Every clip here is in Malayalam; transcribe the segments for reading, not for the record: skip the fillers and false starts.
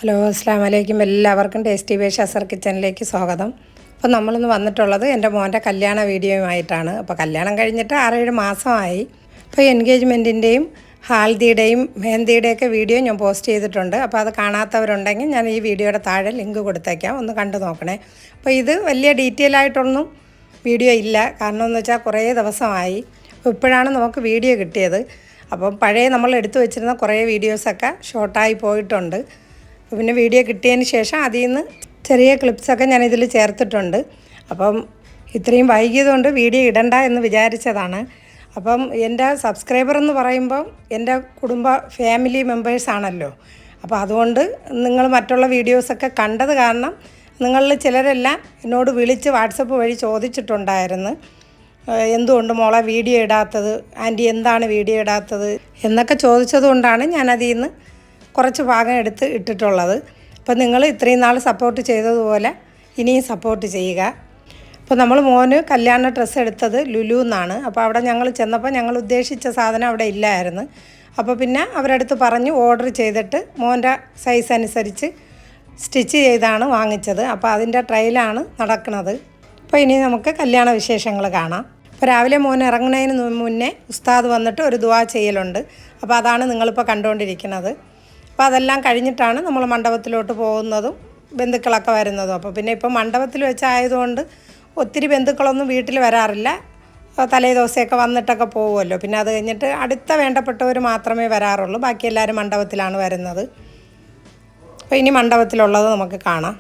ഹലോ അസ്സലാമു അലൈക്കും. എല്ലാവർക്കും ടേസ്റ്റി ബേഷ് അസർ കിച്ചണിലേക്ക് സ്വാഗതം. അപ്പോൾ നമ്മളിന്ന് വന്നിട്ടുള്ളത് എൻ്റെ മോൻ്റെ കല്യാണ വീഡിയോയുമായിട്ടാണ്. അപ്പോൾ കല്യാണം കഴിഞ്ഞിട്ട് 6-7 മാസമായി. അപ്പോൾ എൻഗേജ്മെൻറ്റിൻ്റെയും ഹാൽദിയുടെയും മെഹന്തിയുടെയൊക്കെ വീഡിയോ ഞാൻ പോസ്റ്റ് ചെയ്തിട്ടുണ്ട്. അപ്പോൾ അത് കാണാത്തവരുണ്ടെങ്കിൽ ഞാൻ ഈ വീഡിയോയുടെ താഴെ ലിങ്ക് കൊടുത്തേക്കാം, ഒന്ന് കണ്ടു നോക്കണേ. അപ്പോൾ ഇത് വലിയ ഡീറ്റെയിൽ ആയിട്ടൊന്നും വീഡിയോ ഇല്ല, കാരണം എന്ന് വെച്ചാൽ കുറേ ദിവസമായി. അപ്പോൾ ഇപ്പോഴാണ് നമുക്ക് വീഡിയോ കിട്ടിയത്. അപ്പം പഴയ നമ്മൾ എടുത്തു വെച്ചിരുന്ന കുറേ വീഡിയോസൊക്കെ ഷോർട്ടായി പോയിട്ടുണ്ട്. പിന്നെ വീഡിയോ കിട്ടിയതിന് ശേഷം അതിൽ നിന്ന് ചെറിയ ക്ലിപ്സൊക്കെ ഞാനിതിൽ ചേർത്തിട്ടുണ്ട്. അപ്പം ഇത്രയും വൈകിയതുകൊണ്ട് വീഡിയോ ഇടണ്ട എന്ന് വിചാരിച്ചതാണ്. അപ്പം എൻ്റെ സബ്സ്ക്രൈബർ എന്ന് പറയുമ്പം എൻ്റെ ഫാമിലി മെമ്പേഴ്സാണല്ലോ. അപ്പോൾ അതുകൊണ്ട് നിങ്ങൾ മറ്റുള്ള വീഡിയോസൊക്കെ കണ്ടത് കാരണം നിങ്ങളിൽ ചിലരെല്ലാം എന്നോട് വിളിച്ച് വാട്സപ്പ് വഴി ചോദിച്ചിട്ടുണ്ടായിരുന്നു, എന്തുകൊണ്ട് മോളെ വീഡിയോ ഇടാത്തത്, ആൻറ്റി എന്താണ് വീഡിയോ ഇടാത്തത് എന്നൊക്കെ ചോദിച്ചതുകൊണ്ടാണ് ഞാനതിൽ നിന്ന് കുറച്ച് ഭാഗം എടുത്ത് ഇട്ടിട്ടുള്ളത്. അപ്പോൾ നിങ്ങൾ ഇത്രയും നാൾ സപ്പോർട്ട് ചെയ്തതുപോലെ ഇനിയും സപ്പോർട്ട് ചെയ്യുക. അപ്പോൾ നമ്മൾ മോന് കല്യാണ ഡ്രസ്സ് എടുത്തത് ലുലു എന്നാണ്. അപ്പോൾ അവിടെ ഞങ്ങൾ ചെന്നപ്പോൾ ഞങ്ങൾ ഉദ്ദേശിച്ച സാധനം അവിടെ ഇല്ലായിരുന്നു. അപ്പോൾ പിന്നെ അവരടുത്ത് പറഞ്ഞ് ഓർഡർ ചെയ്തിട്ട് മോൻ്റെ സൈസ് അനുസരിച്ച് സ്റ്റിച്ച് ചെയ്താണ് വാങ്ങിച്ചത്. അപ്പോൾ അതിൻ്റെ ട്രയലാണ് നടക്കുന്നത്. അപ്പോൾ ഇനി നമുക്ക് കല്യാണ വിശേഷങ്ങൾ കാണാം. അപ്പോൾ രാവിലെ മോൻ ഇറങ്ങുന്നതിന് മുന്നേ ഉസ്താദ് വന്നിട്ട് ഒരു ദുആ ചെയ്യലുണ്ട്. അപ്പോൾ അതാണ് നിങ്ങളിപ്പോൾ കണ്ടുകൊണ്ടിരിക്കുന്നത്. അപ്പോൾ അതെല്ലാം കഴിഞ്ഞിട്ടാണ് നമ്മൾ മണ്ഡപത്തിലോട്ട് പോകുന്നതും ബന്ധുക്കളൊക്കെ വരുന്നതും. അപ്പോൾ പിന്നെ ഇപ്പോൾ മണ്ഡപത്തിൽ വെച്ചായതുകൊണ്ട് ഒത്തിരി ബന്ധുക്കളൊന്നും വീട്ടിൽ വരാറില്ല. തലേ ദിവസമൊക്കെ വന്നിട്ടൊക്കെ പോകുമല്ലോ. പിന്നെ അത് കഴിഞ്ഞിട്ട് അടുത്ത വേണ്ടപ്പെട്ടവർ മാത്രമേ വരാറുള്ളൂ. ബാക്കി എല്ലാവരും മണ്ഡപത്തിലാണ് വരുന്നത്. അപ്പോൾ ഇനി മണ്ഡപത്തിലുള്ളത് നമുക്ക് കാണാം.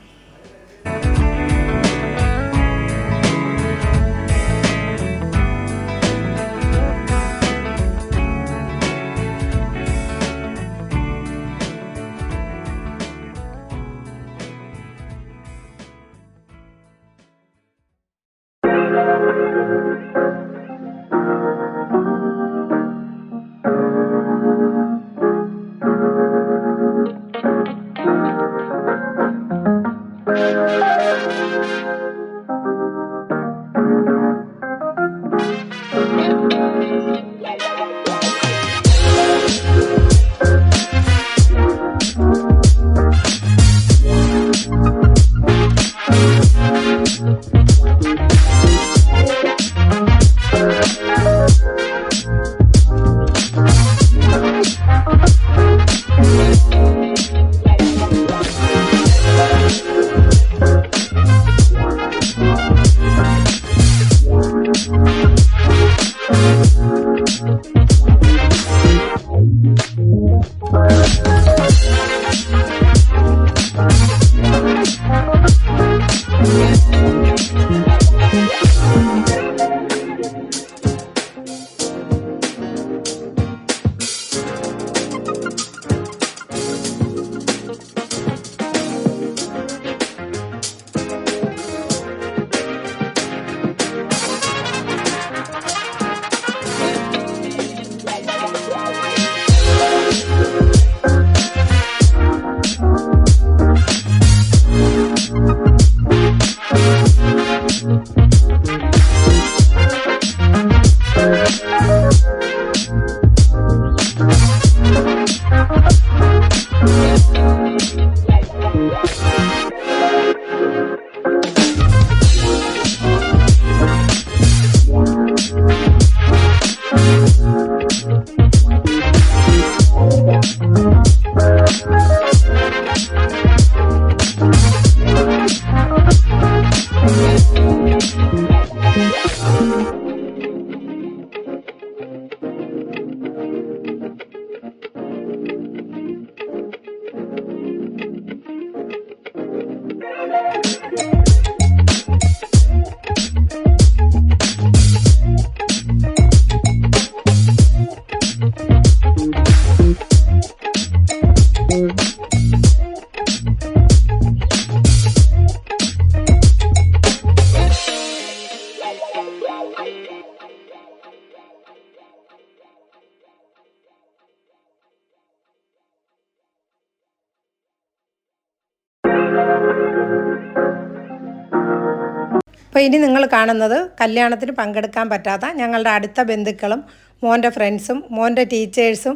അപ്പോൾ ഇനി നിങ്ങൾ കാണുന്നത് കല്യാണത്തിന് പങ്കെടുക്കാൻ പറ്റാത്ത ഞങ്ങളുടെ അടുത്ത ബന്ധുക്കളും മോൻ്റെ ഫ്രണ്ട്സും മോൻ്റെ ടീച്ചേഴ്സും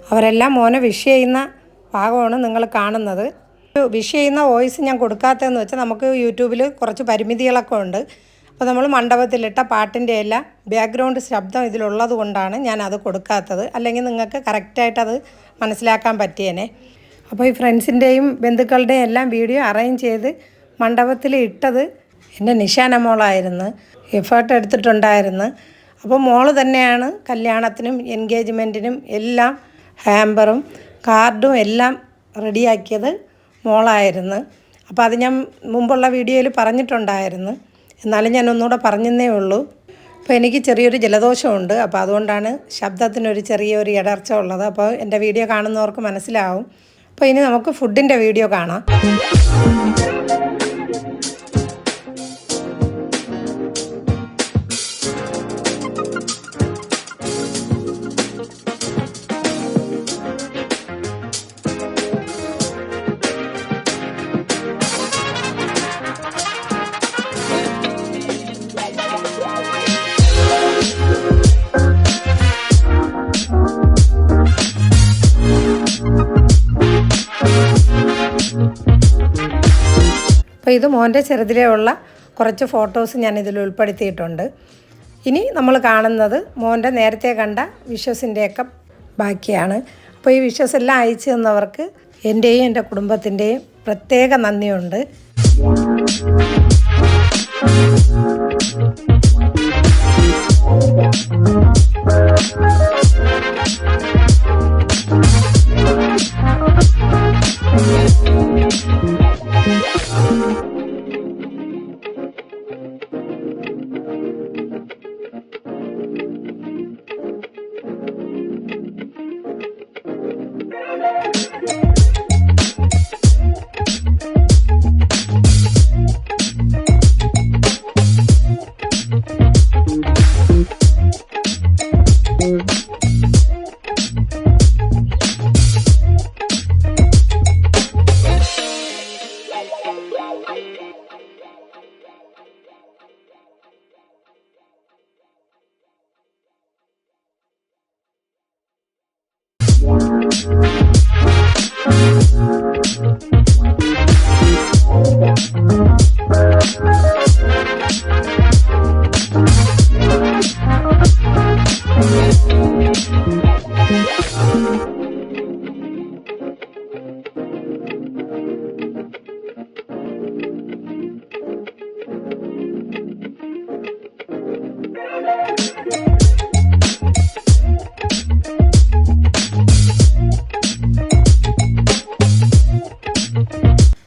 അവരെല്ലാം മോനെ വിഷ് ചെയ്യുന്ന ഭാഗമാണ് നിങ്ങൾ കാണുന്നത്. വിഷ് ചെയ്യുന്ന വോയിസ് ഞാൻ കൊടുക്കാത്തതെന്ന് വെച്ചാൽ നമുക്ക് യൂട്യൂബിൽ കുറച്ച് പരിമിതികളൊക്കെ ഉണ്ട്. അപ്പോൾ നമ്മൾ മണ്ഡപത്തിലിട്ട പാട്ടിൻ്റെ എല്ലാം ബാക്ക്ഗ്രൗണ്ട് ശബ്ദം ഇതിലുള്ളത് കൊണ്ടാണ് ഞാൻ അത് കൊടുക്കാത്തത്. അല്ലെങ്കിൽ നിങ്ങൾക്ക് കറക്റ്റായിട്ടത് മനസ്സിലാക്കാൻ പറ്റിയേനെ. അപ്പോൾ ഈ ഫ്രണ്ട്സിൻ്റെയും ബന്ധുക്കളുടെയും എല്ലാം വീഡിയോ അറേഞ്ച് ചെയ്ത് മണ്ഡപത്തിൽ ഇട്ടത് എൻ്റെ നിഷാന മോളായിരുന്നു. എഫേർട്ട് എടുത്തിട്ടുണ്ടായിരുന്നു. അപ്പോൾ മോള് തന്നെയാണ് കല്യാണത്തിനും എൻഗേജ്മെൻറ്റിനും എല്ലാം ഹാമ്പറും കാർഡും എല്ലാം റെഡിയാക്കിയത് മോളായിരുന്നു. അപ്പോൾ അത് ഞാൻ മുമ്പുള്ള വീഡിയോയിൽ പറഞ്ഞിട്ടുണ്ടായിരുന്നു. എന്നാലും ഞാൻ ഒന്നുകൂടെ പറഞ്ഞതേ ഉള്ളൂ. അപ്പോൾ എനിക്ക് ചെറിയൊരു ജലദോഷമുണ്ട്. അപ്പോൾ അതുകൊണ്ടാണ് ശബ്ദത്തിനൊരു ചെറിയൊരു ഇടർച്ച ഉള്ളത്. അപ്പോൾ എൻ്റെ വീഡിയോ കാണുന്നവർക്ക് മനസ്സിലാവും. അപ്പോൾ ഇനി നമുക്ക് ഫുഡിൻ്റെ വീഡിയോ കാണാം. അപ്പോൾ ഇത് മോൻ്റെ ചെറുതിലേ ഉള്ള കുറച്ച് ഫോട്ടോസ് ഞാനിതിൽ ഉൾപ്പെടുത്തിയിട്ടുണ്ട്. ഇനി നമ്മൾ കാണുന്നത് മോൻ്റെ നേരത്തെ കണ്ട വിഷസിൻ്റെയൊക്കെ ബാക്കിയാണ്. അപ്പോൾ ഈ വിഷസ് എല്ലാം അയച്ചു തന്നവർക്ക് എൻ്റെയും എൻ്റെ കുടുംബത്തിൻ്റെയും പ്രത്യേക നന്ദിയുണ്ട്.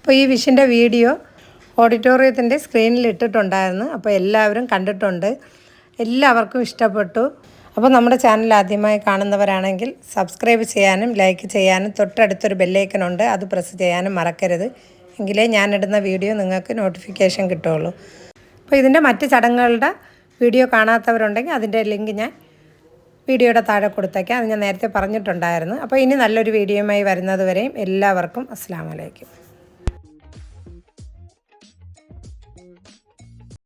അപ്പോൾ ഈ വിഷിൻ്റെ വീഡിയോ ഓഡിറ്റോറിയത്തിൻ്റെ സ്ക്രീനിൽ ഇട്ടിട്ടുണ്ടായിരുന്നു. അപ്പോൾ എല്ലാവരും കണ്ടിട്ടുണ്ട്. എല്ലാവർക്കും ഇഷ്ടപ്പെട്ടു. അപ്പോൾ നമ്മുടെ ചാനൽ ആദ്യമായി കാണുന്നവരാണെങ്കിൽ സബ്സ്ക്രൈബ് ചെയ്യാനും ലൈക്ക് ചെയ്യാനും തൊട്ടടുത്തൊരു ബെല്ലൈക്കനുണ്ട്, അത് പ്രസ് ചെയ്യാനും മറക്കരുത്. എങ്കിലേ ഞാനിടുന്ന വീഡിയോ നിങ്ങൾക്ക് നോട്ടിഫിക്കേഷൻ കിട്ടുള്ളൂ. അപ്പോൾ ഇതിൻ്റെ മറ്റ് ചടങ്ങുകളുടെ വീഡിയോ കാണാത്തവരുണ്ടെങ്കിൽ അതിൻ്റെ ലിങ്ക് ഞാൻ വീഡിയോയുടെ താഴെ കൊടുത്തേക്കാം. അത് ഞാൻ നേരത്തെ പറഞ്ഞിട്ടുണ്ടായിരുന്നു. അപ്പോൾ ഇനി നല്ലൊരു വീഡിയോയുമായി വരുന്നത് വരെയും എല്ലാവർക്കും അസ്സലാമു അലൈക്കും.